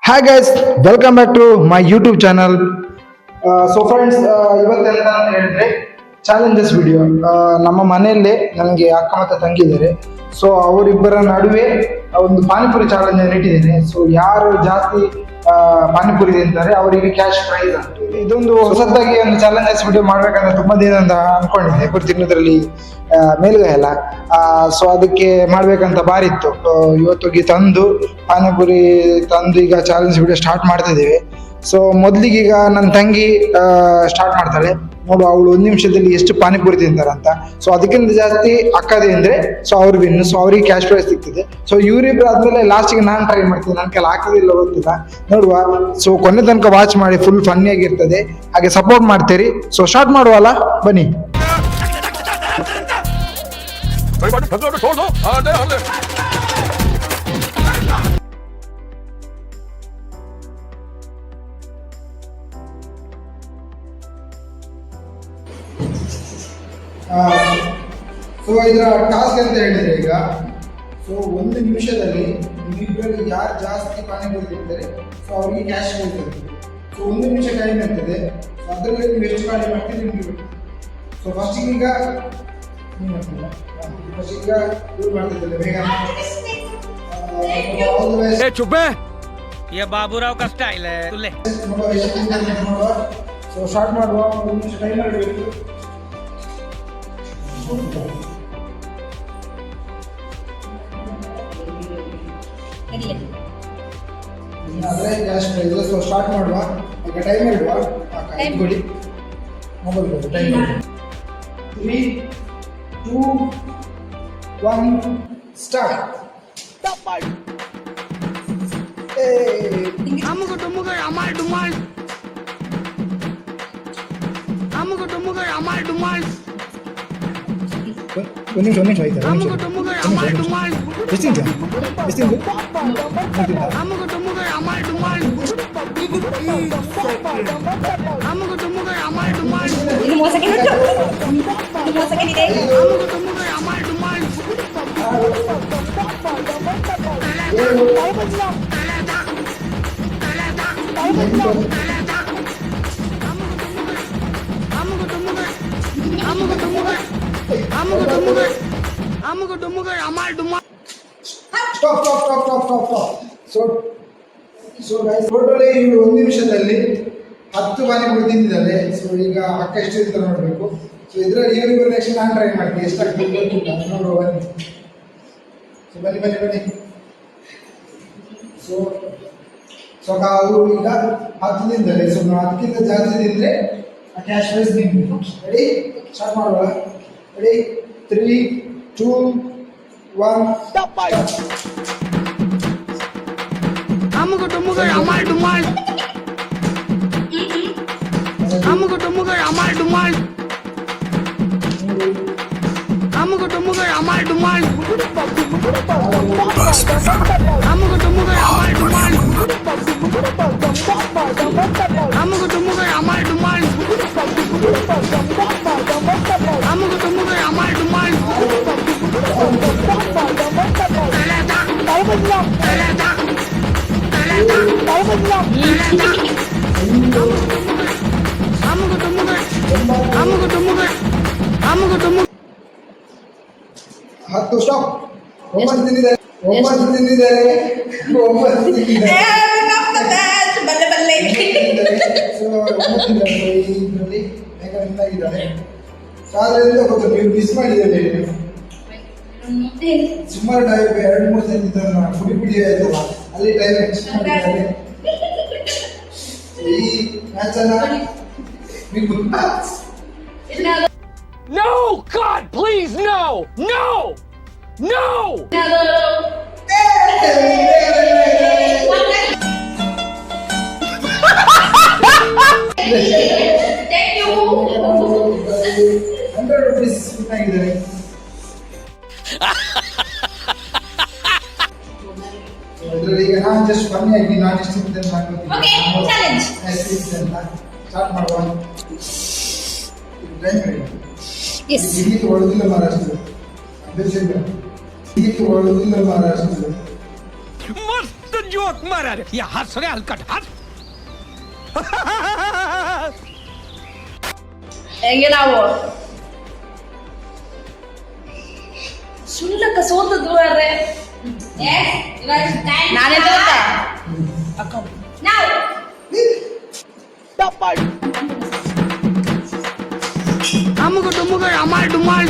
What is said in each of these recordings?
Hi guys, welcome back to my YouTube channel. So friends, ಇವತ್ತೆಂತ ಅಂತ ಹೇಳಿದ್ರೆ challenges video. ನಮ್ಮ ಮನೆಯಲ್ಲೇ ನನಗೆ ಅಕ್ಕ ಮತ್ತು ತಂಗಿ ಇದ್ದಾರೆ. ಸೊ ಅವರಿಬ್ಬರ ನಡುವೆ ಒಂದು ಪಾನಿಪುರಿ ಚಾಲೆಂಜ್ ಅನ್ನು ಇಟ್ಟಿದ್ದೇನೆ. ಸೊ ಯಾರು ಜಾಸ್ತಿ ಪಾನಿಪುರಿ ತಿಂತಾರೆ ಅವರಿಗೆ ಕ್ಯಾಶ್ ಪ್ರೈಸ್ ಅಂತ. ಇದೊಂದು ಹೊಸದಾಗಿ ಒಂದು ಚಾಲೆಂಜಸ್ ವಿಡಿಯೋ ಮಾಡ್ಬೇಕಂತ ತುಂಬಾ ದಿನ ಅಂತ ಅನ್ಕೊಂಡಿದ್ದೆ. ಇಬ್ಬರು ತಿನ್ನೋದ್ರಲ್ಲಿ ಮೇಲುಗೈ ಅಲ್ಲ. ಸೊ ಅದಕ್ಕೆ ಮಾಡ್ಬೇಕಂತ ಬಾರಿ ಇತ್ತು. ಇವತ್ತಿಗೆ ತಂದು ಪಾನಿಪುರಿ ತಂದು ಈಗ ಚಾಲೆಂಜ್ ವಿಡಿಯೋ ಸ್ಟಾರ್ಟ್ ಮಾಡ್ತಿದ್ದೇವೆ. ಸೊ ಮೊದಲಿಗೀಗ ನನ್ನ ತಂಗಿ ಸ್ಟಾರ್ಟ್ ಮಾಡ್ತಾಳೆ. ನೋಡು ಅವಳು 1 ನಿಮಿಷದಲ್ಲಿ ಎಷ್ಟು ಪಾನಿಪುರಿ ತಿಂತಾರಂತ. ಸೊ ಅದಕ್ಕಿಂತ ಜಾಸ್ತಿ ಅಕ್ಕದೇ ಅಂದ್ರೆ ಸೊ ಅವ್ರು ವಿನ್ನು. ಸೊ ಅವ್ರಿಗೆ ಕ್ಯಾಶ್ ಪ್ರೈಸ್ ಸಿಗ್ತದೆ. ಸೊ ಇವರಿಬ್ರು ಆದ್ಮೇಲೆ ಲಾಸ್ಟಿಗೆ ನಾನು ಟ್ರೈ ಮಾಡ್ತೀನಿ. ನನ್ನ ಕೈಲಿ ಹಾಕೋದಿಲ್ಲ ಗೊತ್ತಿಲ್ಲ, ನೋಡುವ. ಸೊ ಕೊನೆ ತನಕ ವಾಚ್ ಮಾಡಿ, ಫುಲ್ ಫನ್ನಿ ಆಗಿರ್ತದೆ. ಹಾಗೆ ಸಪೋರ್ಟ್ ಮಾಡ್ತೀರಿ. ಸೊ ಸ್ಟಾರ್ಟ್ ಮಾಡುವಲ್ಲ, ಬನ್ನಿ. ಸೊ ಇದರ ಟಾಸ್ಕ್ ಅಂತ ಹೇಳಿದ್ರೆ ಈಗ ಸೊ 1 ನಿಮಿಷದಲ್ಲಿ ನಿಮ್ಮಿಬ್ಬರಲ್ಲಿ ಯಾರು ಜಾಸ್ತಿ ಪಾನಿಪುರಿ ತಿಂತಾರೆ ಸೊ ಅವರಿಗೆ ಕ್ಯಾಶ್ ಬರ್ತದೆ. ಸೊ 1 ನಿಮಿಷ ಟೈಮ್ ಇರ್ತದೆ. ಸೊ ಅದರಲ್ಲಿ ನೀವು ಎಷ್ಟು ಖಾಲಿ ಮಾಡ್ತೀರಿ ನಿಮಗೆ. ಸೊ ಫಸ್ಟಿಗೆ ಈಗ ಇವ್ರು ಮಾಡ್ತಿದ್ದಲ್ಲ ಬೇಗ. ಬಾಬುರಾವ್ ಕಷ್ಟ ಇಲ್ಲ. ಸೊ ಸ್ಟಾರ್ಟ್ ಮಾಡುವ. 1 ನಿಮಿಷ ಟೈಮ್ ಮಾಡಬೇಕು. ಅದೇ ಕ್ಯಾಶ್ ಪ್ರೈಸ್. ಸೊ ಸ್ಟಾರ್ಟ್ ಮಾಡುವ. ಈಗ ಟೈಮ್ ಇಡುವ. ಕೊಡಿ ಮೊಬೈಲ್ ಕೊಡಿ. Time 3, 2, 1 start. ಒಂದು ನಿಮಿಷ ಆಯ್ತಾ? ಎಷ್ಟು ಟೋಟಲಿ ಇವರು 1 ನಿಮಿಷದಲ್ಲಿ 10 ಪಾನಿಪುರಿ ತಿಂದಿದ್ದಾರೆ. ಸೊ ಈಗ ಅಕ್ಕ ಎಷ್ಟು ಅಂತ ನೋಡಬೇಕು. ಸೊ ಇದರಲ್ಲಿ ಇವರಿಗೂ ನೆಕ್ಸ್ಟ್ ನಾನು ಟ್ರೈ ಮಾಡ್ತೀನಿ. ಎಷ್ಟಾಗ್ತದೆ ಗೊತ್ತಿಲ್ಲ, ನೋಡುವ ಬನ್ನಿ. ಸೊ ಬನ್ನಿ. ಸೊ ಅವರು ಈಗ 10 ತಿಂದಿದ್ದಾರೆ. ಸೊ 10ಕ್ಕಿಂತ ಜಾಸ್ತಿ ತಿಂದರೆ ಕ್ಯಾಶ್ ಪ್ರೈಸ್ ನಿಮ್ಗೆ. ರೆಡಿ? ಸ್ಟಾರ್ಟ್ ಮಾಡುವ. ರೆಡಿ? 3, 2, 1 10 ಸ್ಟಾಪ್. 9 ತಿಂದಿದ್ದಾರೆ. 9 ತಿಂದಿದ್ದಾರೆ. ಸೊ 9 ತಿಂದಿದ್ದಾರೆ. ಇದರಲ್ಲಿ ಬೇಗ ನಿಂತಾಗಿದ್ದಾರೆ. ಸೊ ಅದರಿಂದ ಗೊತ್ತು ನೀವು ಮಿಸ್ ಮಾಡಿದ್ದಾರೆ. ಸುಮಾರು ಟೈಮ್ 2-3 ತಿಂದಿದ್ದಾರೆ. ಪುಡಿ ಆಯ್ತಲ್ಲ, ಅಲ್ಲಿ ಟೈಮ್ ಎಕ್ಸ್ಟ್ ಮಾಡಿದ್ದಾರೆ. ಈ ಮ್ಯಾಚ್ ಅನ್ನ No, God, please, no! ₹100 ಆಗಿದ್ದಾರೆ. ಇದರಲ್ಲಿ ಈಗ ನಾನು ಜಸ್ಟ್ ಬನ್ನಿ ಆಗಿ ನಾನು ಎಷ್ಟು ತಿಂತೇನೆ ಸ್ಟಾರ್ಟ್ ಮಾಡುವ. ಇದಕ್ಕೆ ಒಳಗಿಲ್ಲ ಮಹಾರಾಷ್ಟ್ರ. ಇದಕ್ಕೆ ಒಳಗಿಲ್ಲ ಮಹಾರಾಷ್ಟ್ರ. तो जोक मारा रे ये हंस रहे हलकट हंस ಹೆಂಗೆ ನಾವು ಸುಳ್ಳಕ್ಕ ಸೋತದ್ದು ಅರೆ ನಾನೇ ತೋತ अमुक टुमुक अमाल डुमाल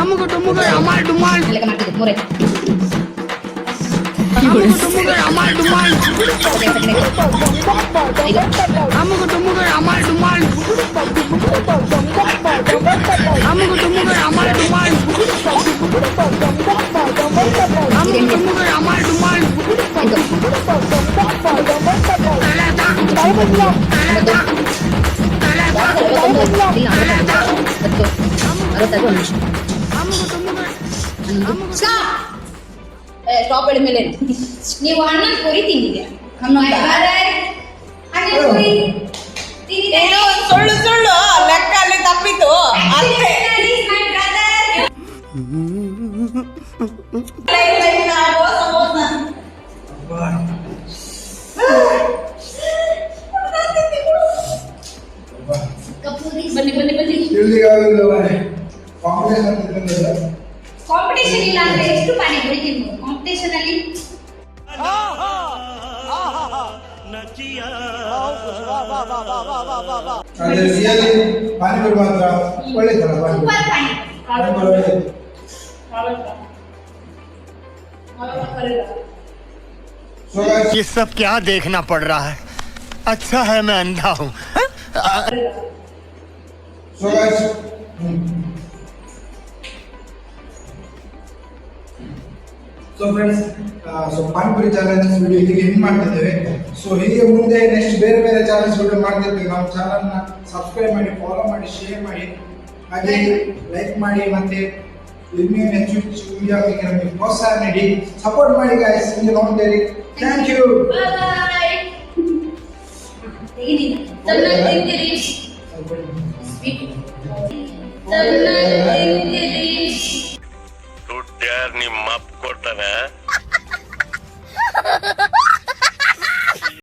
अमुक टुमुक अमाल डुमाल अमुक टुमुक अमाल डुमाल अमुक टुमुक अमाल डुमाल अमुक टुमुक अमाल डुमाल अमुक टुमुक अमाल डुमाल ಸ್ಟಾಪ್ ಹೇಳಿ ಮೇಲೆ ನೀವು ಅಣ್ಣ ಪುರಿ ತಿಂದಿದ್ದೀರಾ ಏನೋ ಒಂದ್ ಸುಳ್ಳು ಸುಳ್ಳು ಲೆಕ್ಕ ಅಲ್ಲಿ ತಪ್ಪಿತು ಅಷ್ಟೇ ಬನ್ನಿ ಬನ್ನಿ ಬನ್ನಿ ಕಾಂಪಿಟೇಷನ್ ಇಲ್ಲ ಅಂದ್ರೆ ಎಷ್ಟು ಪಾನಿಪುರಿ ತಿನ್ಬೋದು ಕಾಂಪಿಟೇಷನ್ ಅಲ್ಲಿ ಪಾನಿಪುರಿ ಮಾತ್ರ ಒಳ್ಳೆದಲ್ಲ ಸೂಪರ್ ಪಾನಿ ये सब क्या देखना पड़ रहा है अच्छा है मैं अंधा हूँ So guys, so friends, so panipuri challenges video ಇಲ್ಲಿಗೆ ಎಂಡ್ ಮಾಡ್ತಿದ್ದೇವೆ. ಸೊ ಹೀಗೆ ಮುಂದೆ ನೆಕ್ಸ್ಟ್ ಬೇರೆ ಬೇರೆ ಚಾಲೆಂಜ್ ವಿಡಿಯೋ ಮಾಡ್ತಿರ್ತೀವಿ. ನಮ್ಮ ಚಾನಲ್ನ ಸಬ್ಸ್ಕ್ರೈಬ್ ಮಾಡಿ, ಫಾಲೋ ಮಾಡಿ, ಶೇರ್ ಮಾಡಿ, ಹಾಗೆ ಲೈಕ್ ಮಾಡಿ, ಮತ್ತೆ ಇನ್ನೂ ಹೆಚ್ಚು ಹೆಚ್ಚು ವಿಡಿಯೋ ಹಾಕಿ ನಮಗೆ ಪ್ರೋತ್ಸಾಹ ನೀಡಿ, ಸಪೋರ್ಟ್ ಮಾಡಿ ಗಾಯ್ಸ್. ಹಿಂಗೆ ನೋಡ್ತೀರಿ. Thank you. ಬಾಯ್. ತೆಗಿನಿ. ತನ್ನ ತಿಂದಿರಿ. ಸ್ವೀಟ್. ತನ್ನ